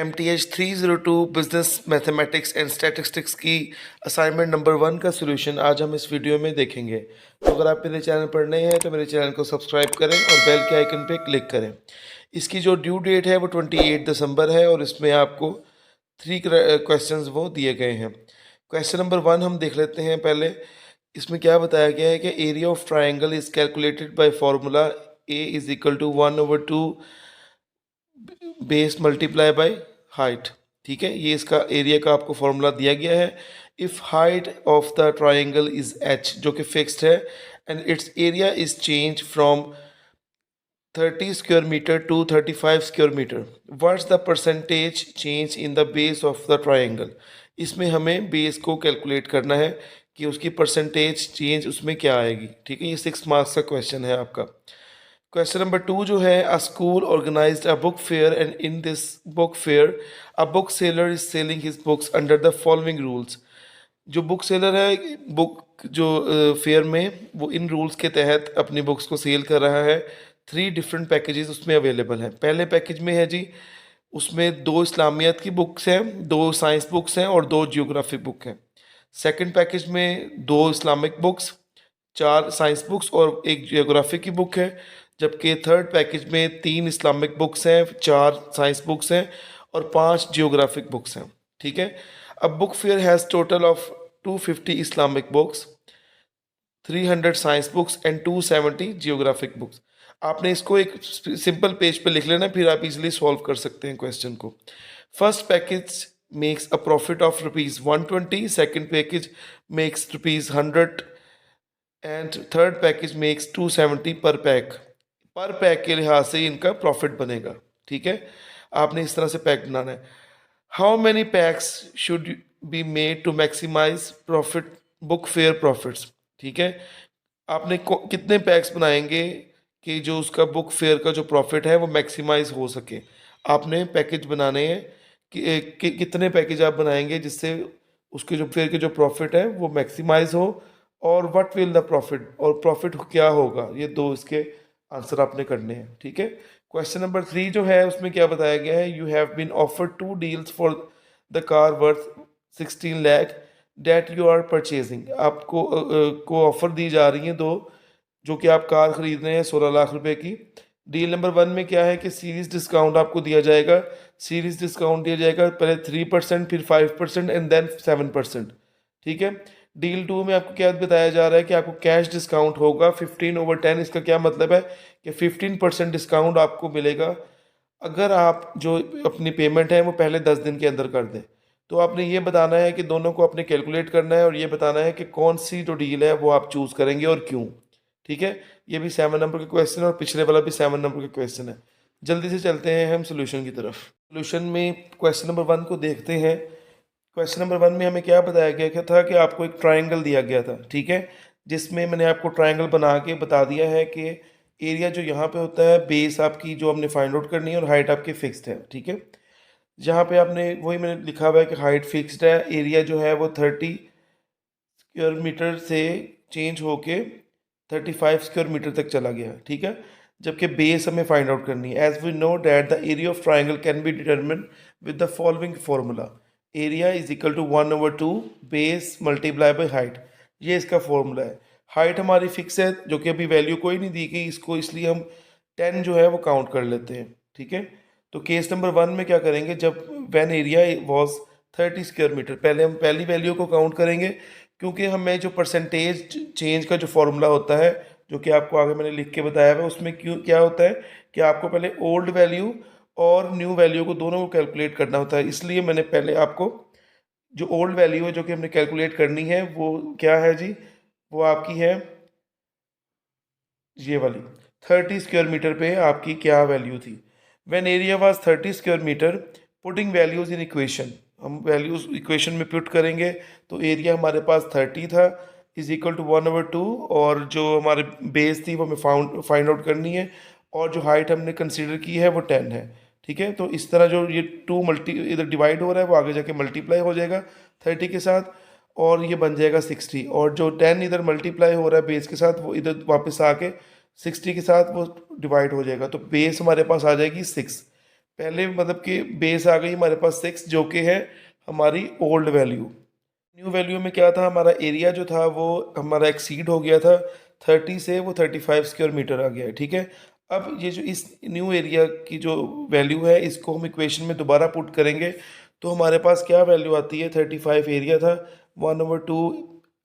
MTH 302 business mathematics and statistics की assignment number 1 का solution आज हम इस वीडियो में देखेंगे। तो अगर आप मेरे चैनल पर नए हैं तो मेरे चैनल को सब्सक्राइब करें और बेल के आइकन पे क्लिक करें। इसकी जो ड्यू डेट है वो 28 दिसंबर है और इसमें आपको 3 क्वेश्चंस वो दिए गए हैं। क्वेश्चन नंबर 1 हम देख लेते हैं पहले। इसमें क्या बताया गया है कि area of triangle is calculated by formula A is equal to 1/2 base multiply by height. ठीक है, ये इसका एरिया का आपको फॉर्मूला दिया गया है। If height of the triangle is h जो कि फिक्स्ड है and its area is change from 30 square metre to 35 square metre, what's the percentage change in the base of the triangle. इसमें हमें बेस को calculate करना है कि उसकी परसेंटेज चेंज उसमें क्या आएगी। ठीक है, ये 6 मार्क्स का क्वेश्चन है आपका। क्वेश्चन नंबर 2 जो है, a school organised a book fair and in this book fair a book seller is selling his books under the following rules. जो बुक सेलर है, बुक जो फेयर में, वो इन रूल्स के तहत अपनी बुक्स को सेल कर रहा है। 3 डिफरेंट पैकेजेस उसमें अवेलेबल हैं। पहले पैकेज में है जी, उसमें 2 इस्लामियत की बुक्स हैं, 2 साइंस बुक्स हैं और 2 जियोग्राफी बुक हैं। सेकंड पैकेज में 2 इस्लामिक बुक्स, 4 साइंस बुक्स और 1 जियोग्राफी की बुक है। जबकि थर्ड पैकेज में 3 इस्लामिक बुक्स हैं, 4 साइंस बुक्स हैं और 5 जियोग्राफिक बुक्स हैं। ठीक है, अब book fair has total of 250 Islamic books, 300 science books and 270 geographic books. आपने इसको एक सिंपल पेज पे लिख लेना, फिर आप इजीली सॉल्व कर सकते हैं क्वेश्चन को। First package makes a profit of ₹120, second package makes ₹100 and third package makes 270 पर पैक। पर पैक के लिहाज से इनका प्रॉफिट बनेगा। ठीक है, आपने इस तरह से पैक बनाना है। How many packs should be made to maximise profit book fair profits. ठीक है, आपने कितने पैक्स बनाएंगे कि जो उसका बुक फेयर का जो प्रॉफिट है वो मैक्सिमाइज हो सके। आपने पैकेज बनाने हैं कि कितने पैकेज आप बनाएंगे जिससे उसके जो फेयर के जो प्रॉफिट है वो मैक्सिमाइज हो, और व्हाट विल द प्रॉफिट, और प्रॉफिट क्या होगा। ये 2 इसके आंसर आपने करने हैं। ठीक है, क्वेश्चन नंबर 3 जो है उसमें क्या बताया गया है, you have been offered 2 deals for the car worth 16 lakh that you are purchasing. आपको को ऑफर दी जा रही हैं 2, जो कि आप कार खरीद रहे हैं 16 लाख रुपए की। डील नंबर 1 में क्या है कि सीरीज डिस्काउंट आपको दिया जाएगा। सीरीज डिस्काउंट दिया जाएगा पहले 3%, फिर 5% एंड देन 7%। ठीक है, डील 2 में आपको क्या बताया जा रहा है कि आपको कैश डिस्काउंट होगा 15/10। इसका क्या मतलब है कि 15% डिस्काउंट आपको मिलेगा अगर आप जो अपनी पेमेंट है वो पहले 10 दिन के अंदर कर दें। तो आपने ये बताना है कि दोनों को आपने कैलकुलेट करना है और ये बताना है कि कौन सी जो डील है वो आप चूज़ करेंगे और क्यों। ठीक है, ये भी 7 नंबर का क्वेश्चन है और पिछले वाला भी 7 नंबर का क्वेश्चन है। जल्दी से चलते हैं हम सोल्यूशन की तरफ। सोल्यूशन में क्वेश्चन नंबर 1 को देखते हैं। क्वेश्चन नंबर 1 में हमें क्या बताया गया था कि आपको एक ट्राइंगल दिया गया था। ठीक है, जिसमें मैंने आपको ट्राइंगल बना के बता दिया है कि एरिया जो यहाँ पे होता है, बेस आपकी जो हमने फाइंड आउट करनी है और हाइट आपकी फिक्स्ड है। ठीक है, जहाँ पे आपने वही मैंने लिखा हुआ है कि हाइट फिक्स्ड है, एरिया जो है वो 30 स्क्वायर मीटर से चेंज होके 35 स्क्वायर मीटर तक चला गया। ठीक है, जबकि बेस हमें फाइंड आउट करनी है। As we know that the area of triangle can be determine with the following formula, area is equal to 1/2 base multiply by height. ये इसका फॉर्मूला है। हाइट हमारी फिक्स है, जो कि अभी वैल्यू कोई नहीं दी गई इसको, इसलिए हम 10 जो है वो काउंट कर लेते हैं। ठीक है, तो केस नंबर 1 में क्या करेंगे, जब when area was 30 square metre, पहले हम पहली वैल्यू को काउंट करेंगे, क्योंकि हमें जो परसेंटेज चेंज का जो फॉर्मूला होता है, जो कि आपको आगे मैंने लिख के बताया है, उसमें क्यों क्या होता है कि आपको पहले ओल्ड वैल्यू और न्यू वैल्यू को दोनों को कैलकुलेट करना होता है। इसलिए मैंने पहले आपको जो ओल्ड वैल्यू है जो कि हमने कैलकुलेट करनी है वो क्या है जी, वो आपकी है ये वाली 30 स्क्वायर मीटर पे आपकी क्या वैल्यू थी। When area was 30 square metre, putting values in equation, हम वैल्यूज इक्वेशन में पुट करेंगे तो एरिया हमारे पास 30 था इज इक्वल टू 1/2, और जो हमारे बेस थी वो हमें फाइंड आउट करनी है, और जो हाइट हमने कंसीडर की है वो 10 है। ठीक है, तो इस तरह जो ये 2 मल्टी इधर डिवाइड हो रहा है वो आगे जाके मल्टीप्लाई हो जाएगा 30 के साथ, और ये बन जाएगा 60, और जो 10 इधर मल्टीप्लाई हो रहा है बेस के साथ वो इधर वापस आके 60 के साथ वो डिवाइड हो जाएगा, तो बेस हमारे पास आ जाएगी 6। पहले मतलब कि बेस आ गई हमारे पास 6 जो कि है हमारी ओल्ड वैल्यू। न्यू वैल्यू में क्या था, हमारा एरिया जो था वो हमारा एक्सीड हो गया था 30 से, वो 35 स्क्वायर मीटर आ गया है। ठीक है, अब ये जो इस न्यू एरिया की जो वैल्यू है इसको हम इक्वेशन में दोबारा पुट करेंगे तो हमारे पास क्या वैल्यू आती है, 35 एरिया था, 1/2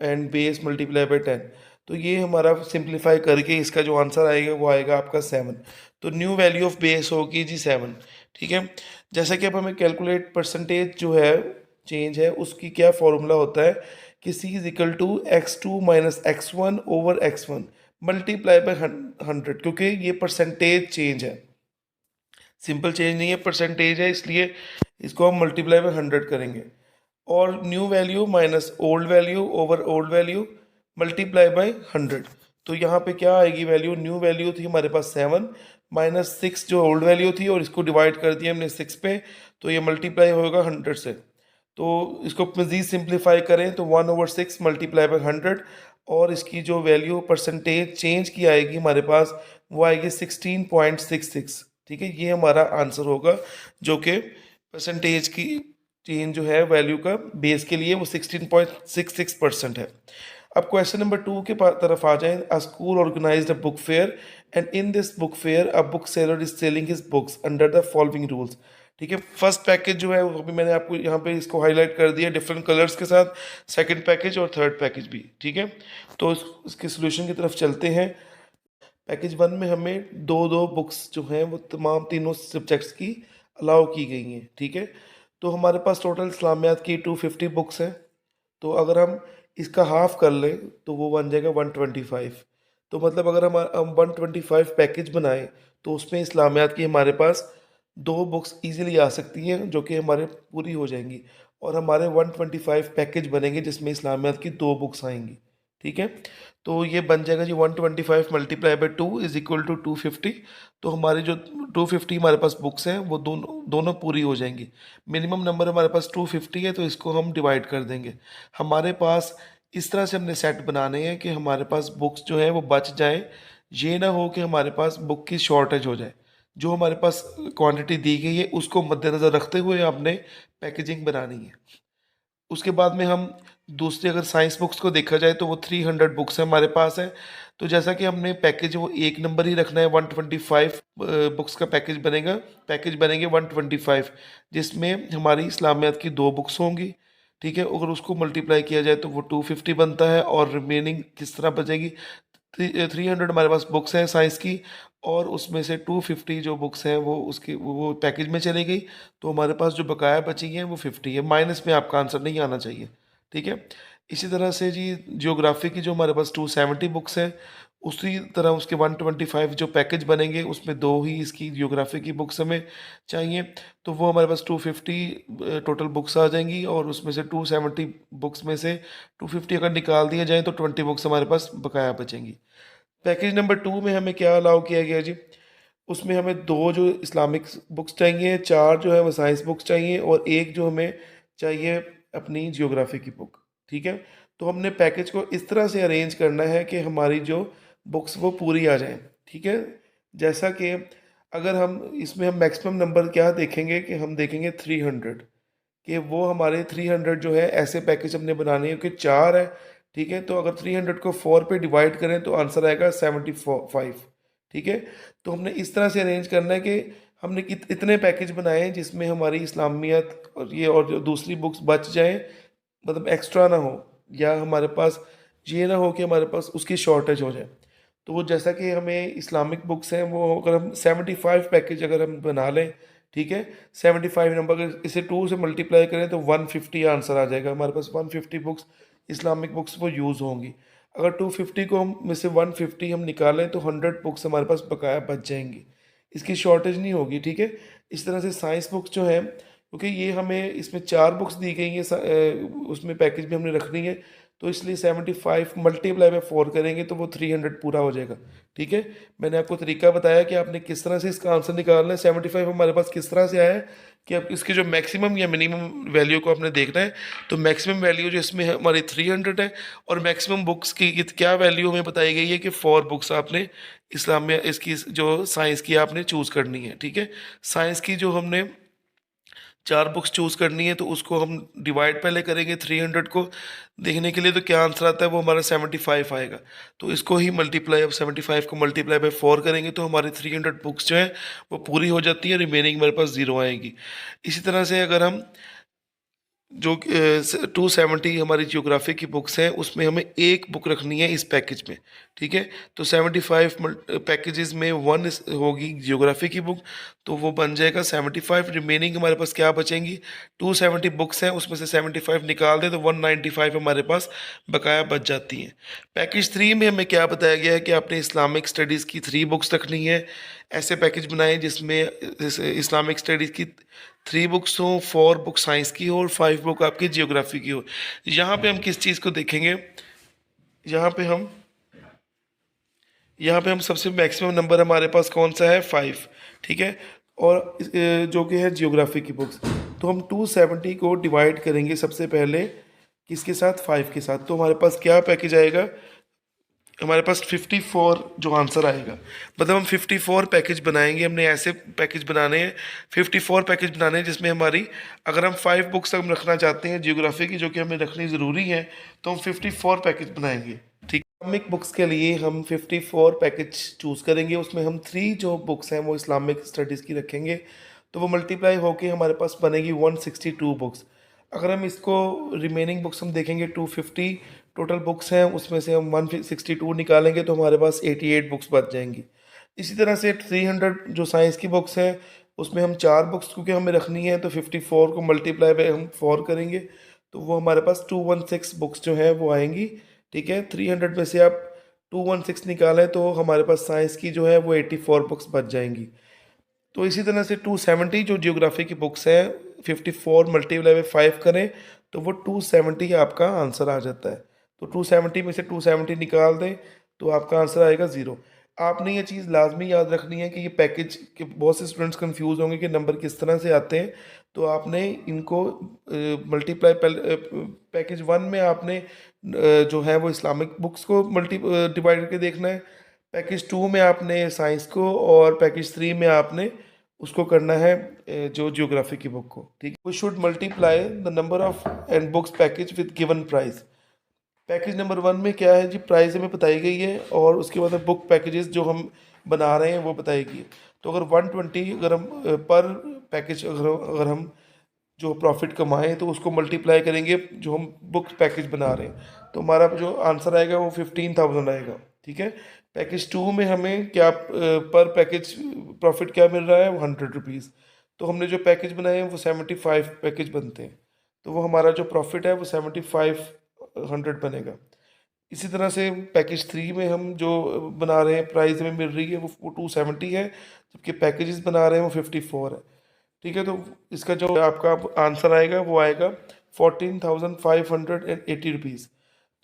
एंड बेस मल्टीप्लाई बाई 10। तो ये हमारा सिंप्लीफाई करके इसका जो आंसर आएगा वो आएगा आपका 7। तो न्यू वैल्यू ऑफ बेस होगी जी 7। ठीक है, जैसा कि अब हमें कैलकुलेट परसेंटेज जो है चेंज है उसकी क्या फॉर्मूला होता है कि c is equal to x2 minus x1 over x1 multiply by 100, क्योंकि ये परसेंटेज चेंज है, सिंपल चेंज नहीं है, परसेंटेज है, इसलिए इसको हम मल्टीप्लाई बाय 100 करेंगे। और new value minus old value over old value multiply by 100। तो यहाँ पे क्या आएगी वैल्यू, न्यू वैल्यू थी हमारे पास 7 माइनस 6 जो ओल्ड वैल्यू थी, और इसको डिवाइड कर दिया हमने 6 पे, तो ये मल्टीप्लाई होगा 100 से। तो इसको मज़ीद सिंप्लीफाई करें तो 1/6 मल्टीप्लाई बाय 100, और इसकी जो वैल्यू परसेंटेज चेंज की आएगी हमारे पास वो आएगी 16.66। ठीक है, ये हमारा आंसर होगा, जो कि परसेंटेज की चेंज जो है वैल्यू का बेस के लिए वो 16.66% है। अब क्वेश्चन नंबर 2 के तरफ आ जाएं। A school organised a book fair and in this book fair a book seller is selling his books under the following rules. ठीक है, फर्स्ट पैकेज जो है वो अभी मैंने आपको यहाँ पे इसको हाईलाइट कर दिया डिफरेंट कलर्स के साथ, सेकंड पैकेज और थर्ड पैकेज भी। ठीक है, तो इसके सोल्यूशन की तरफ चलते हैं। पैकेज 1 में हमें दो दो बुक्स जो हैं वो तमाम तीनों सब्जेक्ट्स की अलाउ की गई हैं। ठीक है, तो हमारे पास टोटल इस्लामियात की 250 बुक्स हैं, तो अगर हम इसका हाफ कर लें तो वो बन जाएगा 125। तो मतलब अगर हम 125 पैकेज बनाएं तो उसमें इस्लामियात की हमारे पास दो बुक्स इजीली आ सकती हैं जो कि हमारे पूरी हो जाएंगी, और हमारे 125 पैकेज बनेंगे जिसमें इस्लामियात की दो बुक्स आएंगी। ठीक है, तो ये बन जाएगा G 125 multiply by 2 is equal to 250। तो हमारी जो 250 हमारे पास बुक्स हैं वो दोनों दोनों पूरी हो जाएंगी। मिनिमम नंबर हमारे पास 250 है, तो इसको हम डिवाइड कर देंगे। हमारे पास इस तरह से हमने सेट बनाने हैं कि हमारे पास बुक्स जो है वो बच जाए, ये ना हो कि हमारे पास बुक की शॉर्टेज हो जाए। जो हमारे पास क्वांटिटी दी गई है उसको मद्देनज़र रखते हुए आपने पैकेजिंग बनानी है। उसके बाद में हम दूसरी अगर साइंस बुक्स को देखा जाए तो वो 300 बुक्स है हमारे पास है। तो जैसा कि हमने पैकेज वो एक नंबर ही रखना है, 125 बुक्स का पैकेज बनेगा, पैकेज बनेंगे 125, जिसमें हमारी इस्लामियात की दो बुक्स होंगी। ठीक है, अगर उसको मल्टीप्लाई किया जाए तो वो 250 बनता है, और रिमेनिंग किस तरह बचेगी, 300 हमारे पास बुक्स हैं साइंस की, और उसमें से 250 जो बुक्स हैं वो उसकी वो पैकेज में चली गई, तो हमारे पास जो बकाया बची हैं वो 50 है। माइनस में आपका आंसर नहीं आना चाहिए। ठीक है, इसी तरह से जी जियोग्राफी की जो हमारे पास 270 बुक्स हैं, उसी तरह उसके 125 जो पैकेज बनेंगे उसमें दो ही इसकी जियोग्राफी की बुक्स हमें चाहिए, तो वो हमारे पास 250 टोटल बुक्स आ जाएंगी, और उसमें से 270 बुक्स में से 250 अगर निकाल दिया जाए तो 20 बुक्स हमारे पास बकाया बचेंगी। पैकेज नंबर 2 में हमें क्या अलाउ किया गया जी, उसमें हमें दो जो इस्लामिक बुक्स चाहिए, चार जो है वो साइंस बुक्स चाहिए, और एक जो हमें चाहिए अपनी जियोग्राफी की बुक। ठीक है, तो हमने पैकेज को इस तरह से अरेंज करना है कि हमारी जो बुक्स वो पूरी आ जाएं। ठीक है, जैसा कि अगर हम इसमें हम मैक्सिमम नंबर क्या देखेंगे कि हम देखेंगे 300, कि वो हमारे 300 जो है ऐसे पैकेज हमने बनाने हैं क्योंकि चार है। ठीक है, तो अगर 300 को 4 पे डिवाइड करें तो आंसर आएगा 75। ठीक है, तो हमने इस तरह से अरेंज करना है कि हमने इतने पैकेज बनाए हैं जिसमें हमारी इस्लामियत और ये और जो दूसरी बुक्स बच जाएं, मतलब एक्स्ट्रा ना हो, या हमारे पास ये ना हो कि हमारे पास उसकी शॉर्टेज हो जाए। तो वो जैसा कि हमें इस्लामिक बुक्स हैं वो अगर हम 75 पैकेज अगर हम बना लें, ठीक है, 75 नंबर अगर इसे 2 से मल्टीप्लाई करें तो 150 आंसर आ जाएगा हमारे पास। 150 बुक्स इस्लामिक बुक्स वो यूज़ होंगी। अगर 250 को हम में से 150 हम निकालें तो 100 बुक्स हमारे पास बकाया बच जाएंगी, इसकी शॉर्टेज नहीं होगी। ठीक है, इस तरह से साइंस बुक्स जो हैं, क्योंकि ये हमें इसमें चार बुक्स दी गई हैं उसमें पैकेज भी हमने रखनी है, तो इसलिए 75 मल्टीप्लाई बाय 4 करेंगे तो वो 300 पूरा हो जाएगा। ठीक है, मैंने आपको तरीका बताया कि आपने किस तरह से इसका आंसर निकालना है। 75 हमारे पास किस तरह से आया है कि अब इसके जो मैक्सिमम या मिनिमम वैल्यू को आपने देखना है। तो मैक्सिमम वैल्यू जो इसमें है हमारी 300 है, और मैक्सिमम बुक्स की क्या वैल्यू हमें बताई गई है कि 4 बुक्स आपने इस्लाम में इसकी जो साइंस की आपने चूज़ करनी है। ठीक है, साइंस की जो हमने 4 बुक्स चूज़ करनी है तो उसको हम डिवाइड पहले करेंगे 300 को देखने के लिए, तो क्या आंसर आता है वो हमारा 75 आएगा। तो इसको ही मल्टीप्लाई, अब 75 को मल्टीप्लाई बाय 4 करेंगे तो हमारी 300 बुक्स जो हैं वो पूरी हो जाती है, रिमेनिंग हमारे पास 0 आएगी। इसी तरह से अगर हम जो 270 हमारी जियोग्राफी की बुक्स हैं उसमें हमें एक बुक रखनी है इस पैकेज में। ठीक है, तो 75 पैकेजेस में वन होगी जियोग्राफी की बुक, तो वो बन जाएगा 75। रिमेनिंग हमारे पास क्या बचेंगी, 270 बुक्स हैं उसमें से 75 निकाल दें तो 195 हमारे पास बकाया बच जाती हैं। पैकेज 3 में हमें क्या बताया गया है कि आपने इस्लामिक स्टडीज़ की 3 बुक्स रखनी है। ऐसे पैकेज बनाएं जिसमें इस्लामिक स्टडीज़ की 3 बुक्स हो, 4 बुक साइंस की हो और 5 बुक आपकी जियोग्राफी की हो। यहाँ पे हम किस चीज़ को देखेंगे, यहाँ पे हम सबसे मैक्सिमम नंबर हमारे पास कौन सा है, 5। ठीक है, और जो कि है जियोग्राफी की बुक्स, तो हम 270 को डिवाइड करेंगे सबसे पहले किसके साथ, 5 के साथ। तो हमारे पास क्या पैकेज आएगा, हमारे पास 54 जो आंसर आएगा। मतलब हम 54 पैकेज बनाएंगे, हमने ऐसे पैकेज बनाने हैं, 54 पैकेज बनाने हैं जिसमें हमारी, अगर हम 5 बुक्स हम रखना चाहते हैं जियोग्राफी की जो कि हमें रखनी ज़रूरी है, तो हम 54 पैकेज बनाएंगे। ठीक, इस्लामिक बुक्स के लिए हम 54 पैकेज चूज़ करेंगे, उसमें हम 3 जो बुक्स हैं वो इस्लामिक स्टडीज़ की रखेंगे, तो वो मल्टीप्लाई होके हमारे पास बनेगी 162 बुक्स। अगर हम इसको रिमेनिंग बुक्स हम देखेंगे 250 टोटल बुक्स हैं, उसमें से हम 162 निकालेंगे तो हमारे पास 88 बुक्स बच जाएंगी। इसी तरह से 300 जो साइंस की बुक्स हैं उसमें हम 4 बुक्स क्योंकि हमें रखनी है, तो 54 को मल्टीप्लाई बाय हम 4 करेंगे तो वो हमारे पास 216 बुक्स जो हैं वो आएंगी। ठीक है, 300 में से आप 216 निकालें तो हमारे पास साइंस की जो है वो 84 बुक्स बच जाएंगी। तो इसी तरह से 270 जो जियोग्राफी की बुक्स हैं 54 मल्टीप्लाई बाय 5 करें तो वो 270 आपका आंसर आ जाता है। तो 270 में से 270 निकाल दें तो आपका आंसर आएगा 0। आपने ये चीज़ लाजमी याद रखनी है कि ये पैकेज के बहुत से स्टूडेंट्स कंफ्यूज होंगे कि नंबर किस तरह से आते हैं। तो आपने इनको मल्टीप्लाई पैकेज 1 में आपने जो है वो इस्लामिक बुक्स को डिवाइड करके देखना है, पैकेज 2 में आपने साइंस को, और पैकेज 3 में आपने उसको करना है जो जियोग्राफी की बुक को। ठीक, we should multiply the number of and books package with given price. Package number 1 में क्या है जी, प्राइस हमें बताई गई है और उसके बाद बुक पैकेजेस जो हम बना रहे हैं वो बताई गई है। तो अगर 120 अगर हम पर पैकेज अगर हम जो प्रॉफिट कमाएं तो उसको मल्टीप्लाई करेंगे जो हम बुक पैकेज बना रहे हैं, तो हमारा जो आंसर आएगा वो 15,000 आएगा। ठीक है, पैकेज 2 में हमें क्या पर पैकेज प्रॉफिट क्या मिल रहा है, वो 100 रुपीज़। तो हमने जो पैकेज बनाए हैं वो 75 पैकेज बनते हैं, तो वो हमारा जो प्रॉफिट है वो 7500 बनेगा। इसी तरह से पैकेज 3 में हम जो बना रहे हैं प्राइस हमें मिल रही है वो 270 है, जबकि पैकेजेस बना रहे हैं वो 54 है। ठीक है, तो इसका जो आपका आंसर आएगा वो आएगा 14,580 रुपीज़।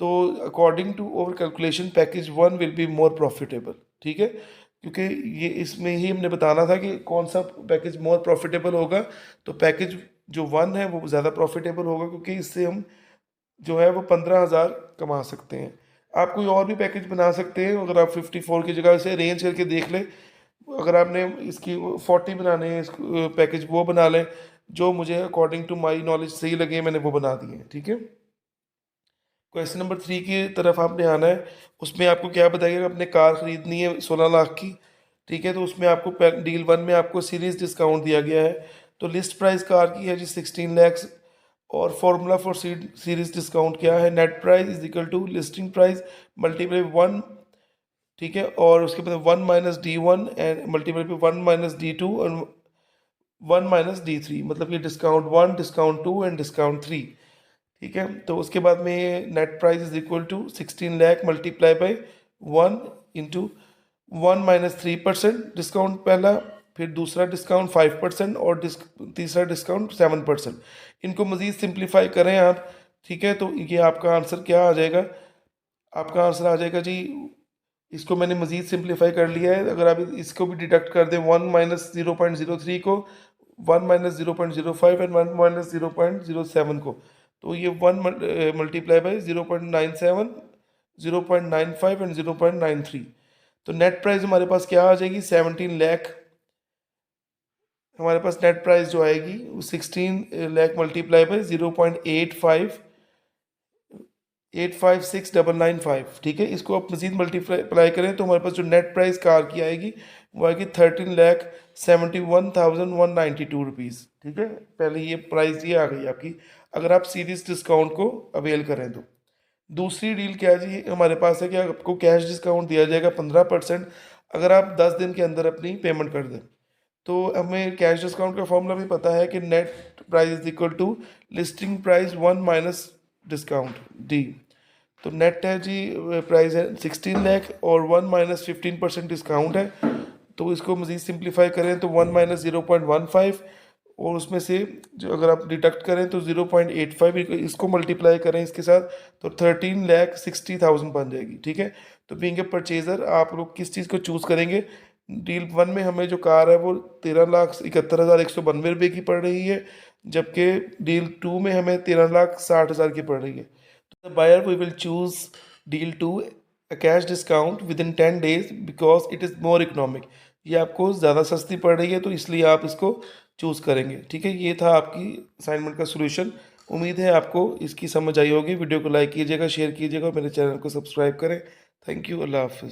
तो according to over calculation package 1 will be more profitable. ठीक है, क्योंकि ये इसमें ही हमने बताना था कि कौन सा पैकेज मोर प्रॉफिटेबल होगा, तो पैकेज जो 1 है वो ज़्यादा प्रॉफिटेबल होगा क्योंकि इससे हम जो है वो 15,000 कमा सकते हैं। आप कोई और भी पैकेज बना सकते हैं, अगर आप 54 की जगह से अरेंज करके देख लें। अगर आपने इसकी 40 बनाने हैं पैकेज वो बना लें, जो मुझे अकॉर्डिंग टू माई नॉलेज सही लगे मैंने वो बना दिए हैं। ठीक है, क्वेश्चन नंबर 3 की तरफ आपने आना है। उसमें आपको क्या बताइएगा, आपने कार ख़रीदनी है 16 लाख की। ठीक है, तो उसमें आपको डील 1 में आपको सीरीज़ डिस्काउंट दिया गया है। तो लिस्ट प्राइस कार की है जी 16 लैक्स, और फॉर्मूला फॉर सीरीज डिस्काउंट क्या है, net price is equal to listing price multiply 1। ठीक है, और उसके बाद 1 माइनस D1 एंड मल्टीप्लाई पे 1 माइनस D2 और 1 माइनस D3, मतलब ये डिस्काउंट 1, डिस्काउंट 2 एंड डिस्काउंट 3। ठीक है, तो उसके बाद में ये net price is equal to 16 lakh multiply by 1 into 1 minus 3% discount पहला, फिर दूसरा डिस्काउंट 5% और तीसरा डिस्काउंट 7%। इनको मज़ीद सिंप्लीफाई करें आप ठीक है, तो ये आपका आंसर क्या आ जाएगा, आपका आंसर आ जाएगा जी, इसको मैंने मज़ीद सिंप्लीफाई कर लिया है। अगर आप इसको भी डिडक्ट कर दें, 1 - 0.03 को, 1 - 0.05 एंड 1 - 0.07 को, तो ये 1 मल्टीप्लाई बाई 0.97, 0.95 एंड 0.93, तो नेट प्राइस हमारे पास क्या आ जाएगी, 17 लाख। हमारे पास नेट प्राइस जो आएगी वो 16 लाख मल्टीप्लाई बाई 0.856995, ठीक है। इसको आप मजीद मल्टीप्लाई करें तो हमारे पास जो नेट प्राइस कार की आएगी वो आएगी 13,71,192 रुपीज़, ठीक है। पहले ये प्राइस ये आ गई आपकी, अगर आप सीरीज डिस्काउंट को अवेल करें तो। दूसरी डील क्या जी हमारे पास है कि आपको कैश डिस्काउंट दिया जाएगा 15%, अगर आप 10 दिन के अंदर अपनी पेमेंट कर दें। तो हमें कैश डिस्काउंट का फॉर्मूला भी पता है कि net price is equal to listing price 1 minus discount D. तो नेट है जी, प्राइस है 16 लाख और 1 - 15% डिस्काउंट है, तो इसको मज़ीद सिंप्लीफाई करें तो 1 - 0.15, और उसमें से जो अगर आप डिडक्ट करें तो 0.85, इसको मल्टीप्लाई करें इसके साथ तो 13,60,000 बन जाएगी, ठीक है। तो बीइंग ए परचेज़र आप लोग किस चीज़ को चूज़ करेंगे, डील 1 में हमें जो कार है वो 13,71,192 की पड़ रही है, जबकि डील 2 में हमें 13,60,000 की पड़ रही है। तो the buyer we will choose deal 2 a cash discount within 10 days because it is more economic, ये आपको ज़्यादा सस्ती पड़ रही है तो इसलिए आप इसको चूज़ करेंगे, ठीक है। ये था आपकी असाइनमेंट का सॉल्यूशन। उम्मीद है आपको इसकी समझ आई होगी। वीडियो को लाइक कीजिएगा, शेयर कीजिएगा और मेरे चैनल को सब्सक्राइब करें। थैंक यू, अल्लाह हाफिज़।